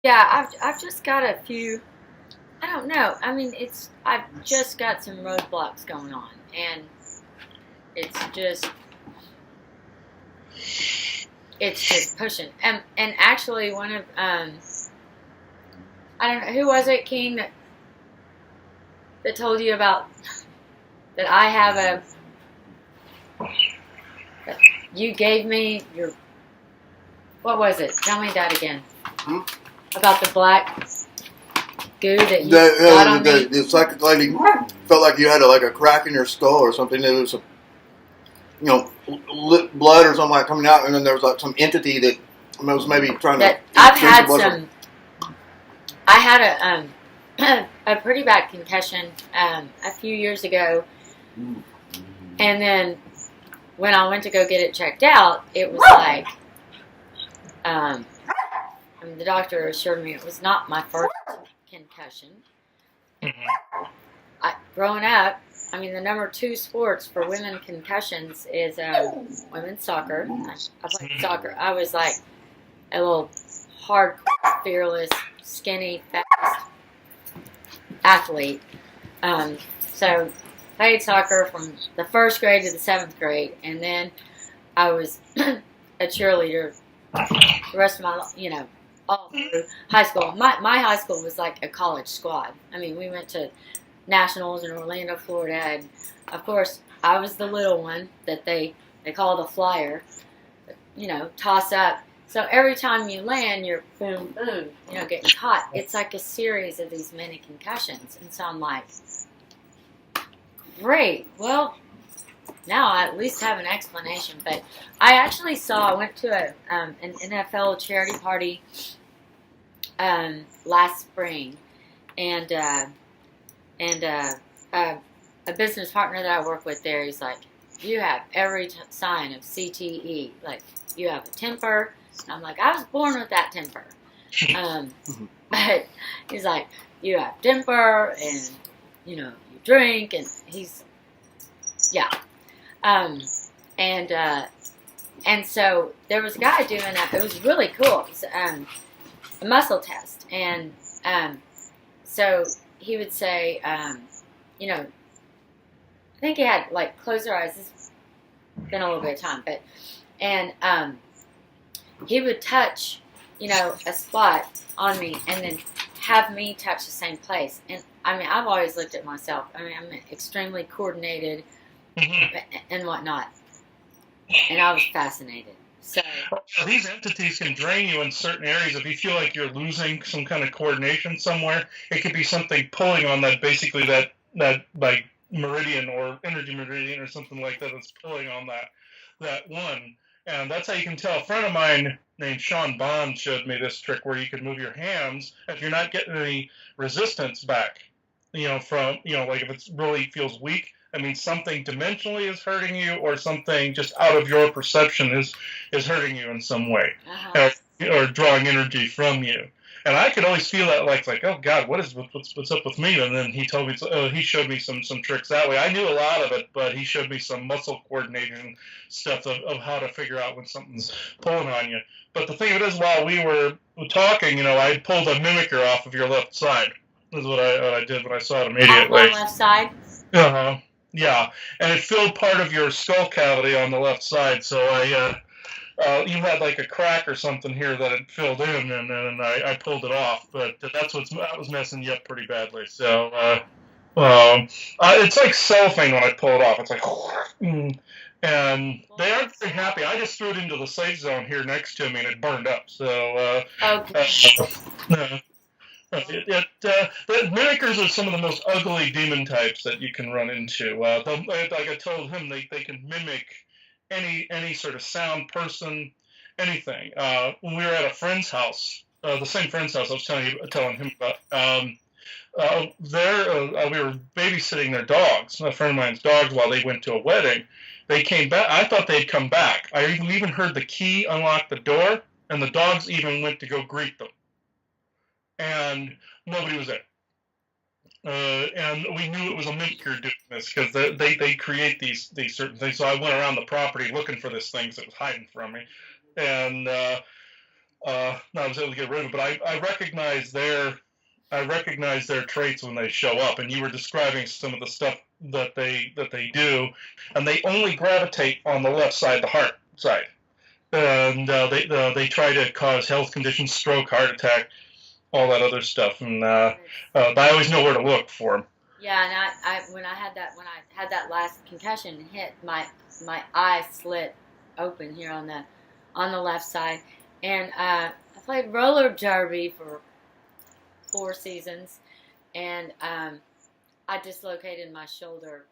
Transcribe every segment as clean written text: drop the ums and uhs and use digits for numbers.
Yeah, I've just got a few. I don't know. I mean, I've just got some roadblocks going on, and it's just it's just pushing. And actually, one of I don't know who was it, King, that told you about that I have that you gave me your, what was it? Tell me that again. About the black goo that you got on me. The psychic lady felt like you had a crack in your skull or something. There was blood or something like coming out, and then there was like some entity that was maybe trying to. I had a pretty bad concussion a few years ago, and then when I went to go get it checked out, it was like the doctor assured me it was not my first concussion. Growing up, I mean, the number 2 sports for women concussions is women's soccer. I played soccer. I was like a little hardcore, fearless, skinny, fast athlete. So played soccer from the 1st grade to the 7th grade, and then I was a cheerleader the rest of my life, all through high school. My high school was like a college squad. I mean, we went to nationals in Orlando, Florida, and of course I was the little one that they call the flyer, toss up. So every time you land, you're boom, boom, getting caught. It's like a series of these mini concussions. And so I'm like, great, well, now I at least have an explanation. But I went to an NFL charity party last spring, and a business partner that I work with there, he's like, you have every sign of CTE. Like, you have a temper. And I'm like, I was born with that temper. But he's like, you have temper, and, you drink, and yeah. And so there was a guy doing that. It was really cool. It was a muscle test. And so he would say, I think he had, like, close your eyes. It's been a little bit of time. And he would touch, a spot on me and then have me touch the same place. And, I mean, I've always looked at myself. I mean, I'm extremely coordinated and whatnot. And I was fascinated. So these entities can drain you in certain areas. If you feel like you're losing some kind of coordination somewhere, it could be something pulling on that, basically that like meridian or energy meridian or something like that that's pulling on that one. And that's how you can tell. A friend of mine named Sean Bond showed me this trick where you can move your hands if you're not getting any resistance back, from, like if it really feels weak. I mean, something dimensionally is hurting you, or something just out of your perception is hurting you in some way, or drawing energy from you. And I could always feel that, like oh God, what's up with me? And then he told me, he showed me some tricks that way. I knew a lot of it, but he showed me some muscle coordination stuff of how to figure out when something's pulling on you. But the thing of it is, while we were talking, I pulled a mimicker off of your left side. Is what I did when I saw it immediately. On left side. Yeah, and it filled part of your skull cavity on the left side. So you had like a crack or something here that it filled in, and then I pulled it off. But that was messing you up pretty badly. So it's like cellophane when I pull it off. It's like, and they aren't very happy. I just threw it into the safe zone here next to me, and it burned up. So the mimickers are some of the most ugly demon types that you can run into. Like I told him, they can mimic any sort of sound, person, anything. When we were at a friend's house, the same friend's house I was telling him about, we were babysitting their dogs, a friend of mine's dogs, while they went to a wedding. They came back. I thought they'd come back. I even heard the key unlock the door, and the dogs even went to go greet them. And nobody was there. And we knew it was a mimicker doing this, because they create these certain things. So I went around the property looking for this thing that was hiding from me. And I was able to get rid of it, but I recognize their traits when they show up, and you were describing some of the stuff that they do, and they only gravitate on the left side, the heart side, and they try to cause health conditions, stroke, heart attack, all that other stuff, and I always know where to look for them. Yeah, and I when I had that last concussion hit, my eye slit open here on the left side, and I played roller derby for 4 seasons, and I dislocated my shoulder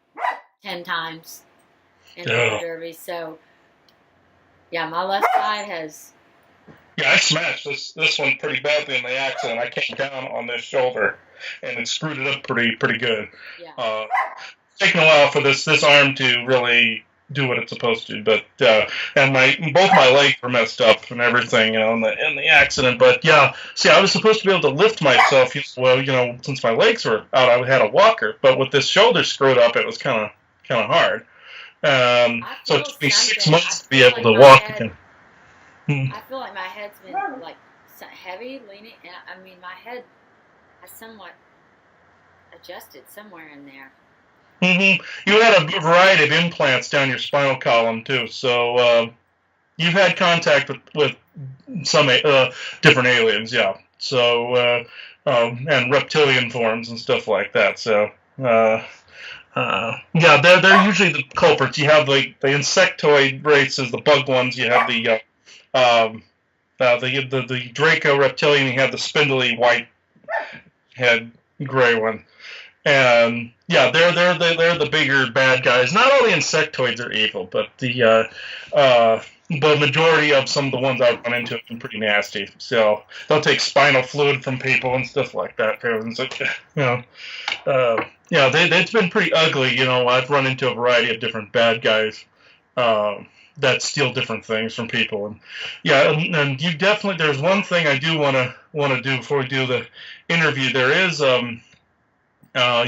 10 times in roller derby. So yeah, my left side has. Yeah, I smashed this one pretty badly in the accident. I came down on this shoulder, and it screwed it up pretty good. Yeah. It's taken a while for this arm to really do what it's supposed to, but and both my legs were messed up and everything, in the accident. But yeah, see, I was supposed to be able to lift myself. Since my legs were out, I had a walker, but with this shoulder screwed up, it was kind of hard. So it took me 6 months to be able to walk again. I feel like my head's been like heavy, leaning, and I mean my head has somewhat adjusted somewhere in there. Mm-hmm. You had a variety of implants down your spinal column too, so you've had contact with some different aliens, yeah. So and reptilian forms and stuff like that. So yeah, they're usually the culprits. You have the insectoid races, the bug ones. You have the Draco reptilian. You have the spindly white head gray one. And yeah, they're the bigger bad guys. Not all the insectoids are evil, but the majority of some of the ones I've run into have been pretty nasty. So they'll take spinal fluid from people and stuff like that. It's been pretty ugly. I've run into a variety of different bad guys that steal different things from people. And yeah, and you definitely. There's one thing I do want to do before we do the interview. There is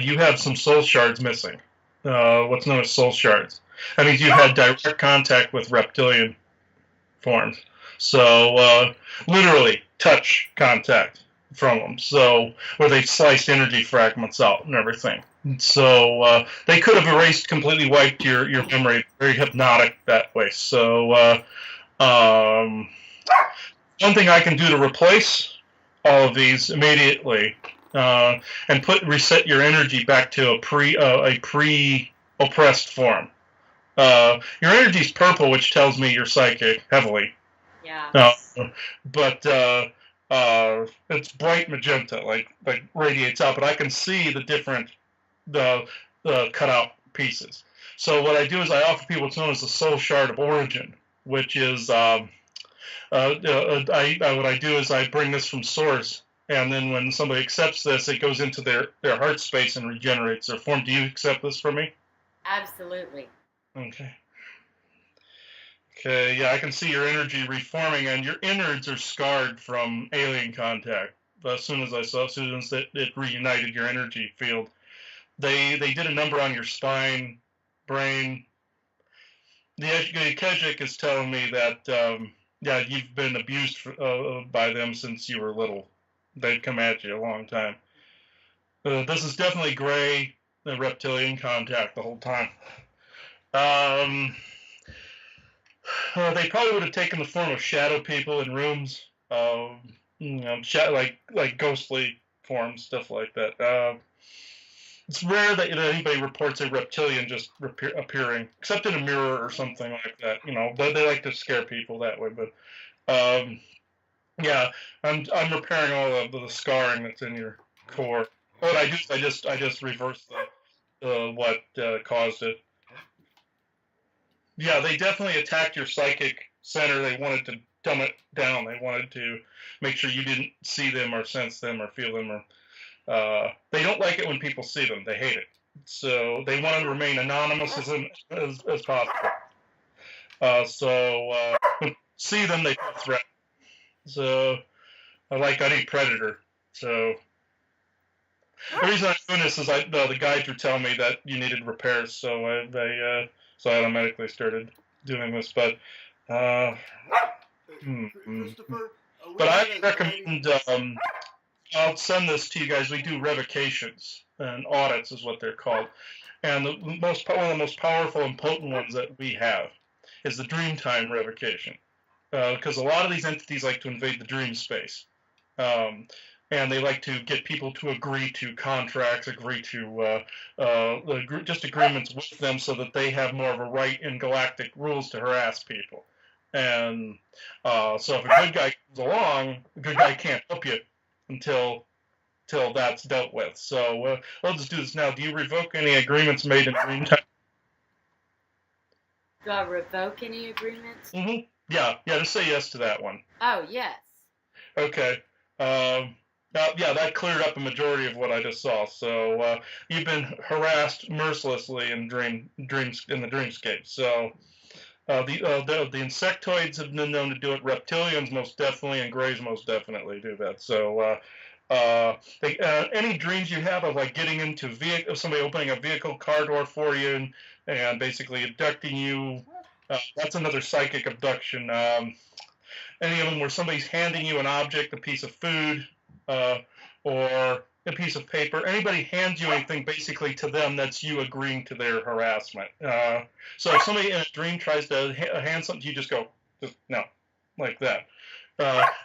you have some soul shards missing. What's known as soul shards. That means you've had direct contact with reptilian forms. So literally touch contact from them. So where they've sliced energy fragments out and everything. So they could have erased, completely wiped your memory. Very hypnotic that way. So one thing I can do to replace all of these immediately. And reset your energy back to a pre-oppressed form. Your energy's purple, which tells me you're psychic heavily. Yeah. But it's bright magenta, like radiates out. But I can see the different cut out pieces. So what I do is I offer people what's known as the soul shard of origin, which is what I do is I bring this from source. And then when somebody accepts this, it goes into their heart space and regenerates their form. Do you accept this from me? Absolutely. Okay. Okay, yeah, I can see your energy reforming, and your innards are scarred from alien contact. As soon as it reunited your energy field. They did a number on your spine, brain. The Keswick is telling me that, you've been abused by them since you were little. They've come at you a long time. This is definitely gray, the reptilian contact the whole time. They probably would have taken the form of shadow people in rooms, like ghostly forms, stuff like that. It's rare that anybody reports a reptilian just appearing, except in a mirror or something like that. They like to scare people that way, but. Yeah, I'm repairing all of the scarring that's in your core. What I do is I just reverse what caused it. Yeah, they definitely attacked your psychic center. They wanted to dumb it down. They wanted to make sure you didn't see them or sense them or feel them. Or they don't like it when people see them. They hate it. So they want to remain anonymous as possible. See them, they feel threatened. So, like any predator. So, the reason I'm doing this is the guides were telling me that you needed repairs, so I automatically started doing this. But, Christopher, But I recommend, I'll send this to you guys. We do revocations and audits is what they're called. And one of the most powerful and potent ones that we have is the Dreamtime revocation. Because a lot of these entities like to invade the dream space. And they like to get people to agree to contracts, agree to just agreements with them so that they have more of a right in galactic rules to harass people. And so if a good guy comes along, a good guy can't help you until that's dealt with. So we'll just do this now. Do you revoke any agreements made in Dreamtime? Do I revoke any agreements? Mm-hmm. Yeah, just say yes to that one. Oh, yes. Okay. Yeah, that cleared up a majority of what I just saw. So you've been harassed mercilessly in the dreamscape. So the insectoids have been known to do it. Reptilians most definitely, and Greys most definitely do that. So any dreams you have of like getting into somebody opening a vehicle car door for you and basically abducting you, that's another psychic abduction. Any of them where somebody's handing you an object, a piece of food, or a piece of paper. Anybody hands you anything, basically to them, that's you agreeing to their harassment. So if somebody in a dream tries to hand something to you, just go, no, like that.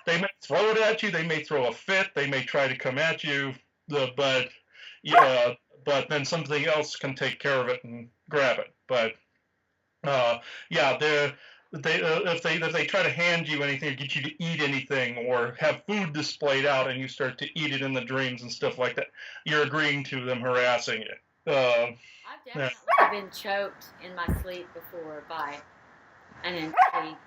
They may throw it at you. They may throw a fit. They may try to come at you, but then something else can take care of it and grab it. But if they try to hand you anything or get you to eat anything or have food displayed out and you start to eat it in the dreams and stuff like that, you're agreeing to them harassing you. I've definitely been choked in my sleep before by an entity,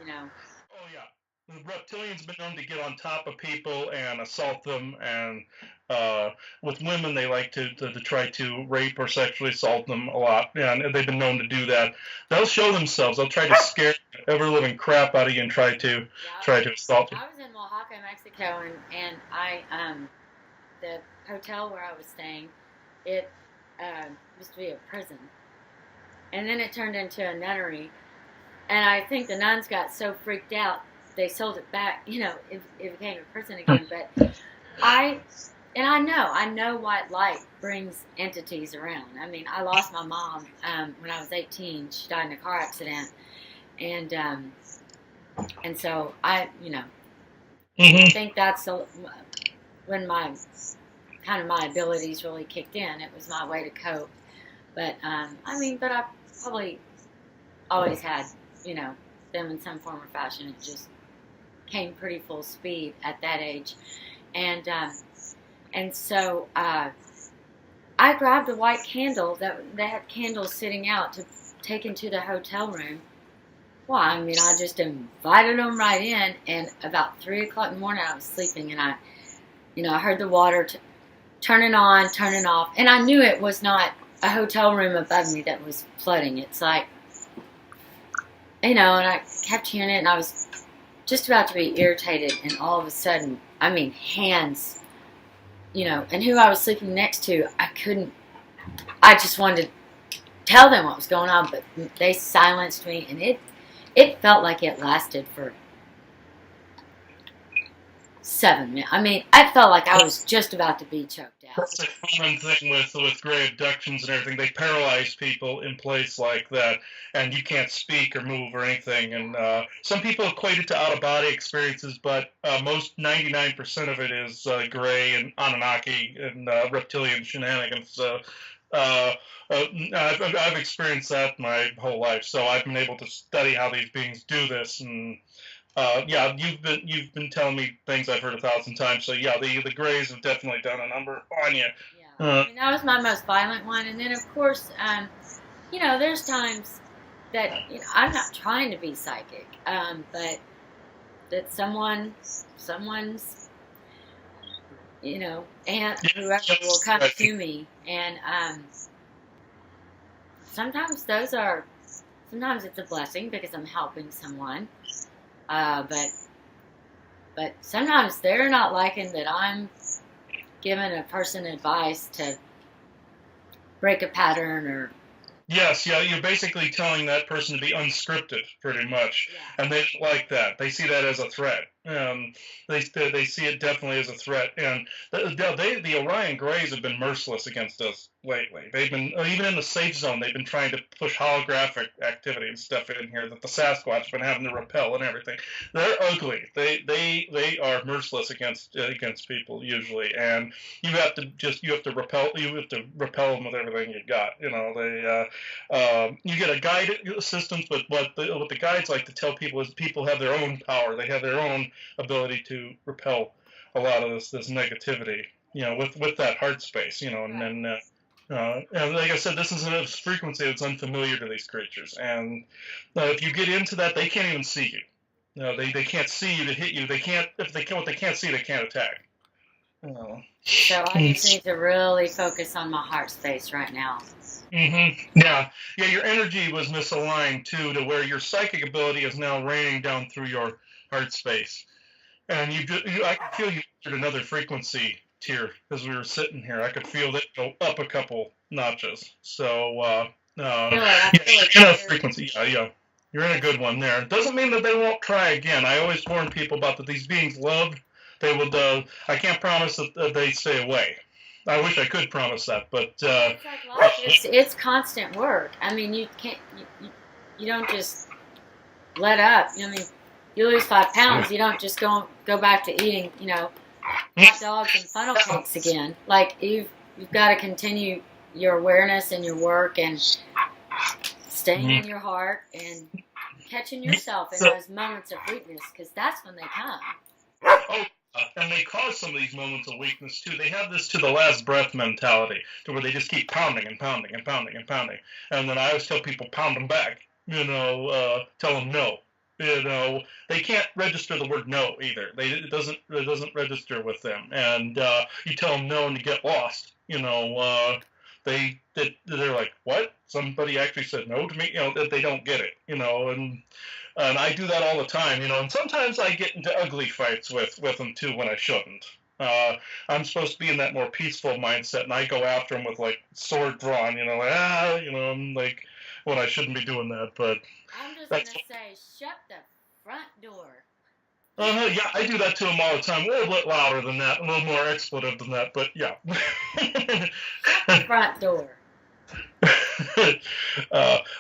Oh, yeah. The reptilians have been known to get on top of people and assault them, and with women they like to try to rape or sexually assault them a lot, and they've been known to do that. They'll show themselves. They'll try to scare the ever-living crap out of you and try to assault you. I was in Oaxaca, Mexico, and I the hotel where I was staying, it used to be a prison, and then it turned into a nunnery, and I think the nuns got so freaked out they sold it back, it became a prison again. But I know white light brings entities around. I mean, I lost my mom when I was 18. She died in a car accident, and so I think that's when my abilities really kicked in. It was my way to cope. But but I probably always had them in some form or fashion. It just came pretty full speed at that age, and so I grabbed a white candle that they had candles sitting out to take into the hotel room. Well, I just invited them right in, and about 3 o'clock in the morning I was sleeping, and I heard the water turning on, turning off, and I knew it was not a hotel room above me that was flooding. It's like, and I kept hearing it, and I was just about to be irritated, and all of a sudden, hands, and who I was sleeping next to, I just wanted to tell them what was going on, but they silenced me, and it felt like it lasted for 7 minutes. I felt like I was just about to be choked out. That's a common thing with gray abductions and everything. They paralyze people in place like that, and you can't speak or move or anything. And some people equate it to out-of-body experiences, but most 99% of it is gray and Anunnaki and reptilian shenanigans. So I've experienced that my whole life, so I've been able to study how these beings do this. And you've been telling me things I've heard 1,000 times. So the Greys have definitely done a number on you. Yeah, that was my most violent one. And then of course, there's times that I'm not trying to be psychic, but that someone's, aunt, whoever will come to me, and sometimes it's a blessing because I'm helping someone. But sometimes they're not liking that I'm giving a person advice to break a pattern or. Yes, you're basically telling that person to be unscripted, pretty much, and they don't like that. They see that as a threat. They see it definitely as a threat, and the Orion Greys have been merciless against us lately. They've been even in the safe zone. They've been trying to push holographic activity and stuff in here that the Sasquatch have been having to repel and everything. They're ugly. They are merciless against people usually, and you have to repel them with everything you got. You get a guide assistance, but what the guides like to tell people is people have their own power. They have their own ability to repel a lot of this negativity, with that heart space, and then. And like I said, this is a frequency that's unfamiliar to these creatures, and if you get into that, they can't even see you. They can't see you to hit you. They can't what they can't see, they can't attack. So I just need to really focus on my heart space right now. Yeah. Your energy was misaligned too, to where your psychic ability is now raining down through your heart space, and I could feel you entered another frequency tier as we were sitting here. I could feel that go up a couple notches. So, you're in a frequency. Yeah. You're in a good one there. Doesn't mean that they won't try again. I always warn people about that these beings love. They would. I can't promise that they stay away. I wish I could promise that, but it's like life. It's constant work. I mean, you can't. You don't just let up. I mean, you lose 5 pounds. You don't just go back to eating. Hot dogs and funnel cakes again. Like you've got to continue your awareness and your work and staying in your heart and catching yourself in those moments of weakness, because that's when they come. And they cause some of these moments of weakness too. They have this to the last breath mentality, to where they just keep pounding and pounding and pounding and pounding. And then I always tell people, pound them back. Tell them no. They can't register the word no either. It doesn't register with them. And you tell them no and you get lost. They're like, what? Somebody actually said no to me? That they don't get it. And I do that all the time, and sometimes I get into ugly fights with them too when I shouldn't. I'm supposed to be in that more peaceful mindset, and I go after them with like sword drawn, I'm like, when I shouldn't be doing that. But I'm just gonna say, shut the front door. Yeah, I do that to them all the time. A little bit louder than that, a little more expletive than that, but yeah. Shut the front door.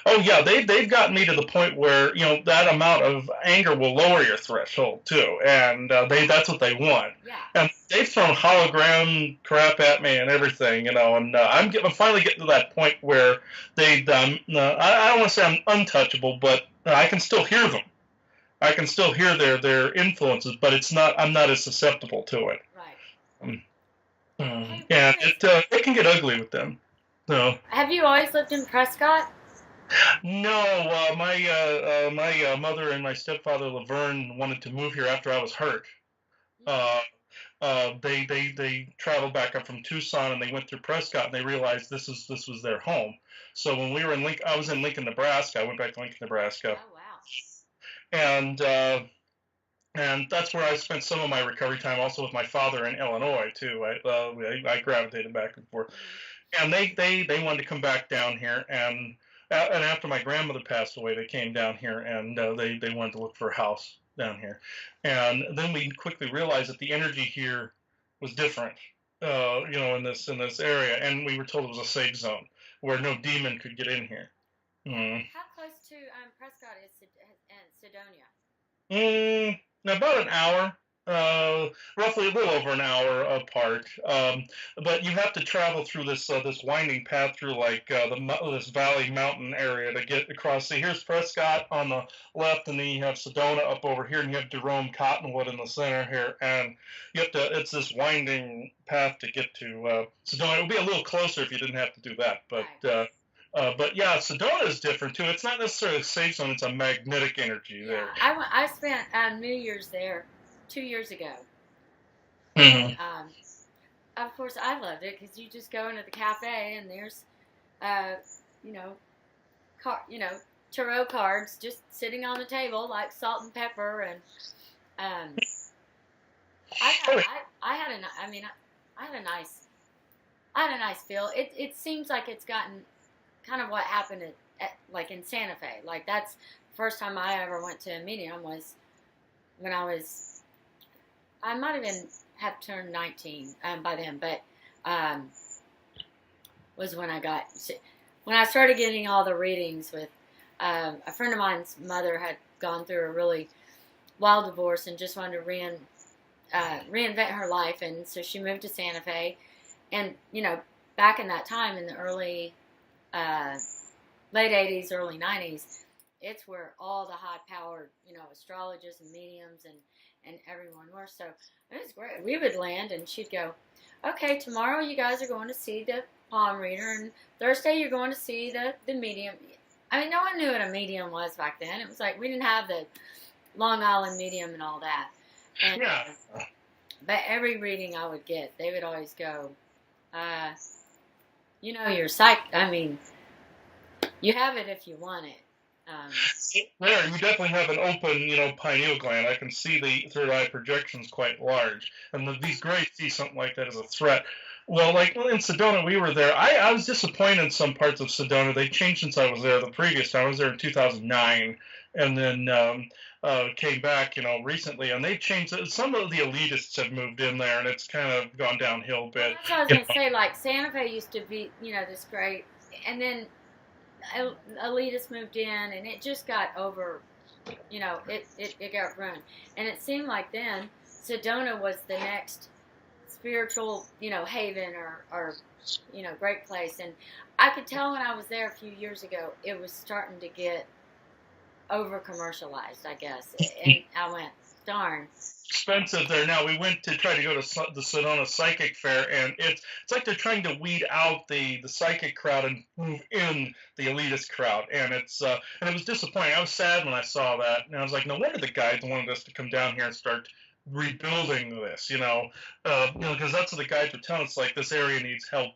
They've gotten me to the point where that amount of anger will lower your threshold too, and that's what they want. Yeah. And they've thrown hologram crap at me and everything, and I'm finally getting to that point where I don't want to say I'm untouchable, but I can still hear them. I can still hear their influences, but I'm not as susceptible to it. Right. It can get ugly with them. No. Have you always lived in Prescott? No, my mother and my stepfather Laverne wanted to move here after I was hurt. They traveled back up from Tucson and they went through Prescott and they realized this was their home. So when we were in I was in Lincoln, Nebraska. I went back to Lincoln, Nebraska. Oh wow. And that's where I spent some of my recovery time, also with my father in Illinois too. I gravitated back and forth. And they wanted to come back down here, and after my grandmother passed away, they came down here, and they wanted to look for a house down here. And then we quickly realized that the energy here was different, in this area, and we were told it was a safe zone where no demon could get in here. How close to Prescott is Sedonia? About an hour. Roughly a little over an hour apart, but you have to travel through this winding path through this valley mountain area to get across. See, here's Prescott on the left, and then you have Sedona up over here, and you have Jerome Cottonwood in the center here, and it's this winding path to get to Sedona. It would be a little closer if you didn't have to do that, but yeah, Sedona is different too. It's not necessarily a safe zone; it's a magnetic energy there. I spent New Year's there 2 years ago. Mm-hmm. Of course, I loved it because you just go into the cafe and there's, tarot cards just sitting on the table like salt and pepper, and I had a nice feel. It seems like it's gotten kind of what happened at like in Santa Fe. Like that's the first time I ever went to a medium was when I was I might even have turned 19 by then, but was when I started getting all the readings with a friend of mine's mother had gone through a really wild divorce and just wanted to reinvent her life, and so she moved to Santa Fe, and back in that time in the early late 80s, early 90s, it's where all the high-powered, astrologers and mediums and everyone were. So it was great. We would land, and she'd go, okay, tomorrow you guys are going to see the palm reader, and Thursday you're going to see the medium. I mean, no one knew what a medium was back then. It was like we didn't have the Long Island medium and all that. And, Yeah. But every reading I would get, they would always go, you're I mean, you have it if you want it. There, you definitely have an open, pineal gland. I can see the third eye projections quite large, and these Greys see something like that as a threat. Well, like in Sedona, we were there. I was disappointed in some parts of Sedona. They changed since I was there the previous time. I was there in 2009, and then came back, recently, and they've changed. Some of the elitists have moved in there, and it's kind of gone downhill a bit. That's what I was going to say. Like Santa Fe used to be, this great, and then elitists moved in, and it just got over. It got ruined, and it seemed like then Sedona was the next spiritual, haven or great place. And I could tell when I was there a few years ago, it was starting to get over commercialized, I guess. And I went, darn. Expensive there now. We went to try to go to the Sedona Psychic Fair, and it's like they're trying to weed out the psychic crowd and move in the elitist crowd, and it was disappointing. I was sad when I saw that, and I was like, no wonder the guides wanted us to come down here and start rebuilding this, because that's what the guides were telling us, like, this area needs help.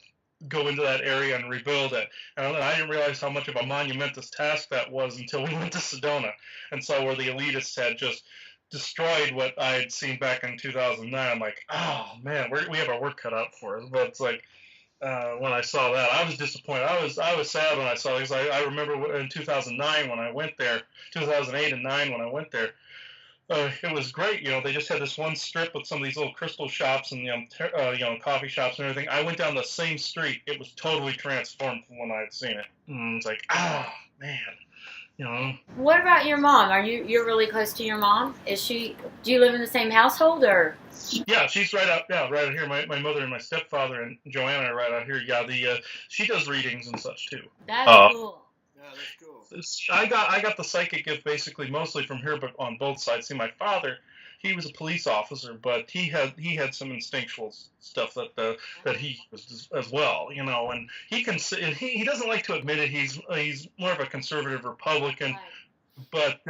Go into that area and rebuild it. And I didn't realize how much of a monumentous task that was until we went to Sedona, and so where the elitists had just destroyed what I had seen back in 2009. I'm like, oh man, we have our work cut out for us. But it's like when I saw that, I was disappointed. I was sad when I saw it, because I remember in 2009 when I went there, 2008 and 9 when I went there. It was great, they just had this one strip with some of these little crystal shops and coffee shops and everything. I went down the same street; it was totally transformed from when I had seen it. And it's like, man, What about your mom? You're really close to your mom? Do you live in the same household, or? Yeah, she's right out here. My mother and my stepfather and Joanna are right out here. Yeah, she does readings and such too. That's cool. Yeah, that's cool. I got the psychic gift basically mostly from her, but on both sides. See, my father, he was a police officer, but he had some instinctual stuff that he was as well, and he doesn't like to admit it. He's more of a conservative Republican, but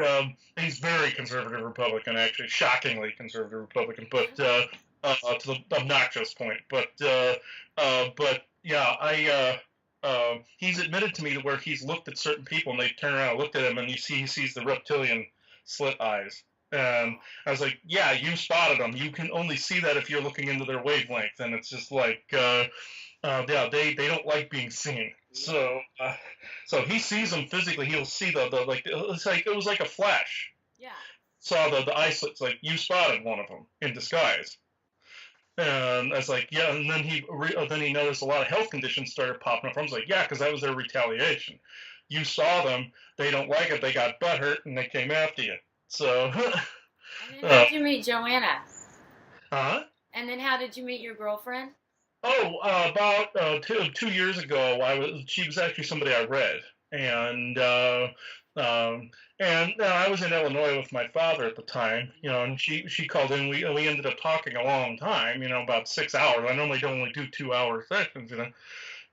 he's very conservative Republican, actually, shockingly conservative Republican, but to the obnoxious point. But yeah, he's admitted to me to where he's looked at certain people and they've turned around and looked at him, and he sees the reptilian slit eyes. And I was like, yeah, you spotted them. You can only see that if you're looking into their wavelength. And it's just like, yeah, they don't like being seen. So he sees them physically. He'll see it was like a flash. Yeah. Saw the eye slits, like, you spotted one of them in disguise. And I was like, yeah, and then he noticed a lot of health conditions started popping up. I was like, yeah, because that was their retaliation. You saw them, they don't like it, they got butthurt, and they came after you. So. And then how did you meet Joanna? Huh? And then how did you meet your girlfriend? Oh, about 2 years ago, she was actually somebody I read, and I was in Illinois with my father at the time, and she called in. We ended up talking a long time, about 6 hours. I normally don't only do 2-hour sessions, and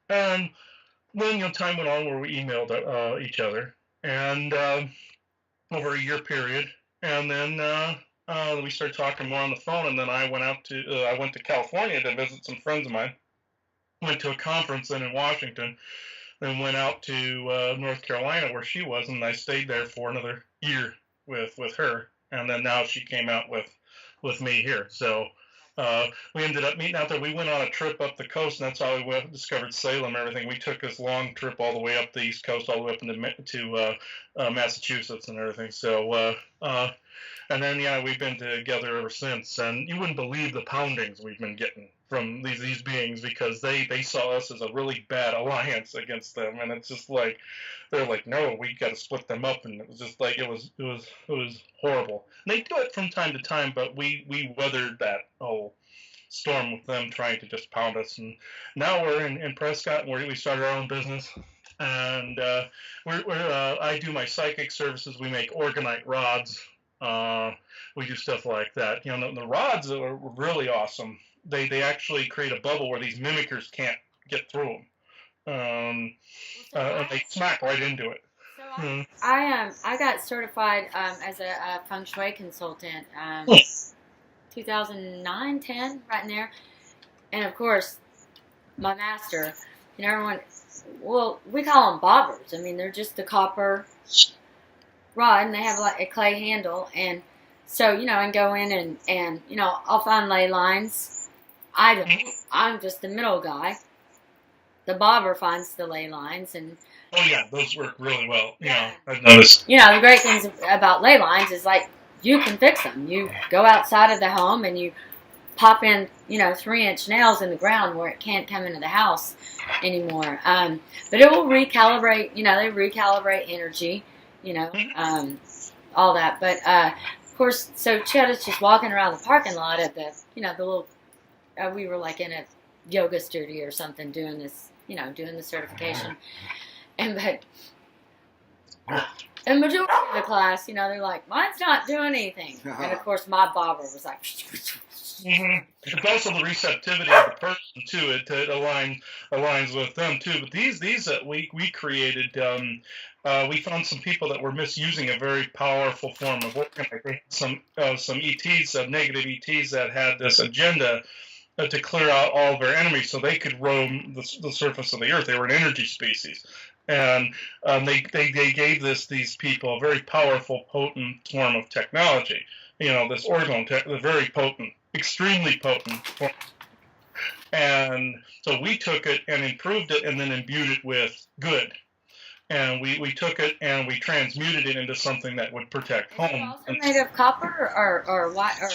then time went on where we emailed each other, and over a year period, and then we started talking more on the phone, and then I went to California to visit some friends of mine. Went to a conference then in Washington. Then went out to North Carolina where she was, and I stayed there for another year with her. And then now she came out with me here. So we ended up meeting out there. We went on a trip up the coast, and that's how we discovered Salem and everything. We took this long trip all the way up the East Coast, all the way up into Massachusetts and everything. So, and then, yeah, we've been together ever since. And you wouldn't believe the poundings we've been getting from these beings, because they saw us as a really bad alliance against them. And it's just like, they're like, no, we got to split them up. And it was just like, it was horrible. And they do it from time to time, but we weathered that whole storm with them trying to just pound us. And now we're in Prescott, and we started our own business. And I do my psychic services. We make orgonite rods. We do stuff like that. You know, the rods are really awesome. They actually create a bubble where these mimickers can't get through them. And they smack right into it. So I got certified as a feng shui consultant 2009, 10, right in there. And of course, my master, you know, everyone, well, we call them bobbers. I mean, they're just the copper rod, and they have like a clay handle. And so, you know, I go in and you know, I'll find ley lines. I'm just the middle guy. The bobber finds the ley lines, and oh yeah, those work really well. Yeah, I've noticed. You know, the great things about ley lines is like you can fix them. You go outside of the home and you pop in, you know, 3-inch nails in the ground where it can't come into the house anymore. But it will recalibrate. You know, they recalibrate energy. You know, all that. But of course, so Chet is just walking around the parking lot at the, you know, the little. We were like in a yoga studio or something doing this, you know, doing the certification. And the majority of the class, you know, they're like, mine's not doing anything. And of course, my bobber was like. It's also the receptivity of the person too. It aligns with them too. But these that we created, we found some people that were misusing a very powerful form of organizing. Some ETs, negative ETs that had this agenda to clear out all of our enemies so they could roam the surface of the earth. They were an energy species. And they gave these people a very powerful, potent form of technology. You know, this orgone, very potent, extremely potent form. And so we took it and improved it and then imbued it with good. And we took it and we transmuted it into something that would protect home. Is it also made of copper or what? Or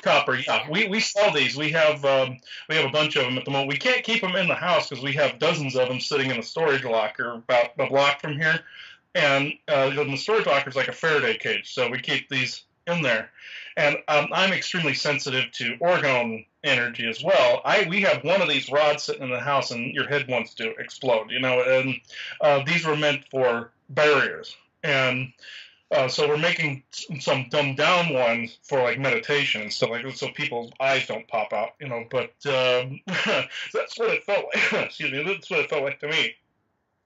copper, yeah. We sell these. We have a bunch of them at the moment. We can't keep them in the house because we have dozens of them sitting in a storage locker about a block from here. And the storage locker is like a Faraday cage, so we keep these in there. And I'm extremely sensitive to orgone energy as well. We have one of these rods sitting in the house, and your head wants to explode, you know. And these were meant for barriers, and so we're making some dumbed down ones for like meditation and stuff like that, so people's eyes don't pop out, you know. But that's what it felt like. Excuse me, that's what it felt like to me.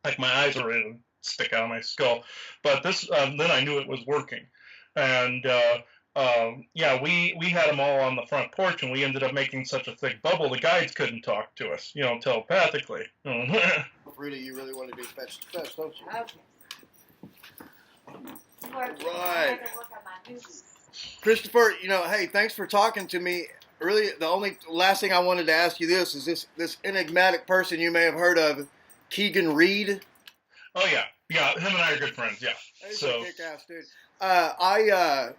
Like my eyes were ready to stick out of my skull. But this, then I knew it was working, and. Yeah, we had them all on the front porch, and we ended up making such a thick bubble the guides couldn't talk to us, you know, telepathically. Rita, you really want to do fetch, don't you? Okay. Right. Christopher, you know, hey, thanks for talking to me. Really, the only last thing I wanted to ask you is this enigmatic person you may have heard of, Keegan Reed? Oh, yeah. Yeah, him and I are good friends, yeah. He's a kick-ass dude.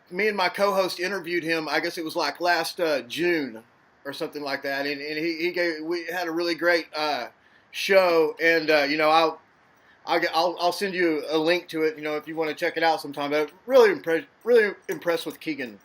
Me and my co-host interviewed him. I guess it was like last June or something like that, and we had a really great show. And you know, I'll send you a link to it. You know, if you want to check it out sometime. But really impressed with Keegan.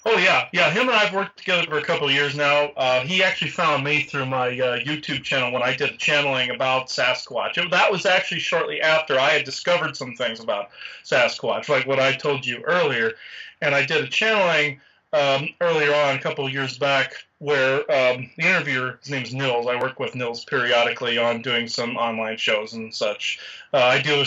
Oh yeah. Him and I've worked together for a couple of years now. He actually found me through my YouTube channel when I did a channeling about Sasquatch. That was actually shortly after I had discovered some things about Sasquatch, like what I told you earlier. And I did a channeling earlier on, a couple of years back, where the interviewer, his name is Nils. I work with Nils periodically on doing some online shows and such. I did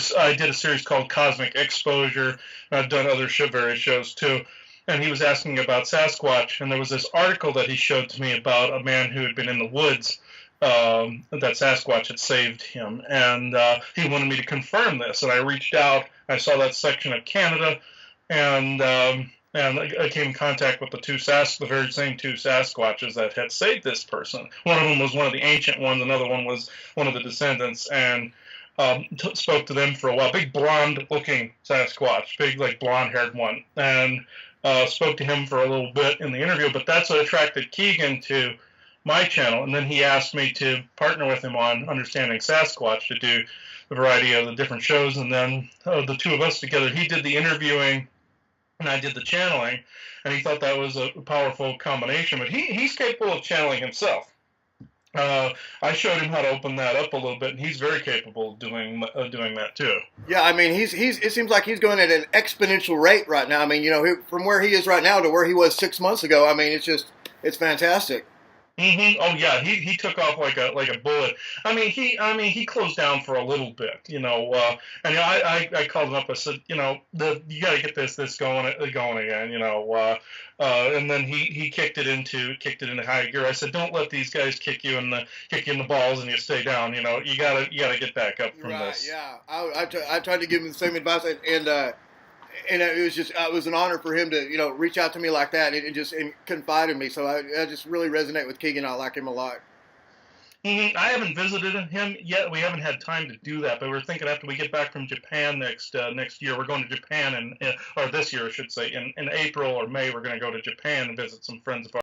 a series called Cosmic Exposure. I've done other various shows too. And he was asking about Sasquatch, and there was this article that he showed to me about a man who had been in the woods, that Sasquatch had saved him, and he wanted me to confirm this. And I reached out, I saw that section of Canada, and And I came in contact with the very same two Sasquatches that had saved this person. One of them was one of the ancient ones. Another one was one of the descendants, and spoke to them for a while. Big blonde-looking Sasquatch, big like blonde-haired one, and spoke to him for a little bit in the interview. But that's what attracted Keegan to my channel, and then he asked me to partner with him on Understanding Sasquatch to do a variety of the different shows, and then the two of us together, he did the interviewing and I did the channeling, and he thought that was a powerful combination. But he's capable of channeling himself. I showed him how to open that up a little bit, and he's very capable of doing that too. Yeah, I mean, it seems like he's going at an exponential rate right now. I mean, you know, from where he is right now to where he was 6 months ago. I mean, it's fantastic. Mm-hmm. Oh yeah, he took off like a bullet. I mean, he closed down for a little bit, you know. And you know, I called him up. I said, you know, you got to get this going again, you know. And then he kicked it into high gear. I said, don't let these guys kick you in the balls and you stay down. You know, you gotta get back up from this. Yeah. I tried to give him the same advice, and it was an honor for him to, you know, reach out to me like that and confide in me. So I just really resonate with Keegan. I like him a lot. I haven't visited him yet. We haven't had time to do that, but we're thinking after we get back from Japan next year, we're going to Japan or this year, I should say, in April or May, we're going to go to Japan and visit some friends of ours.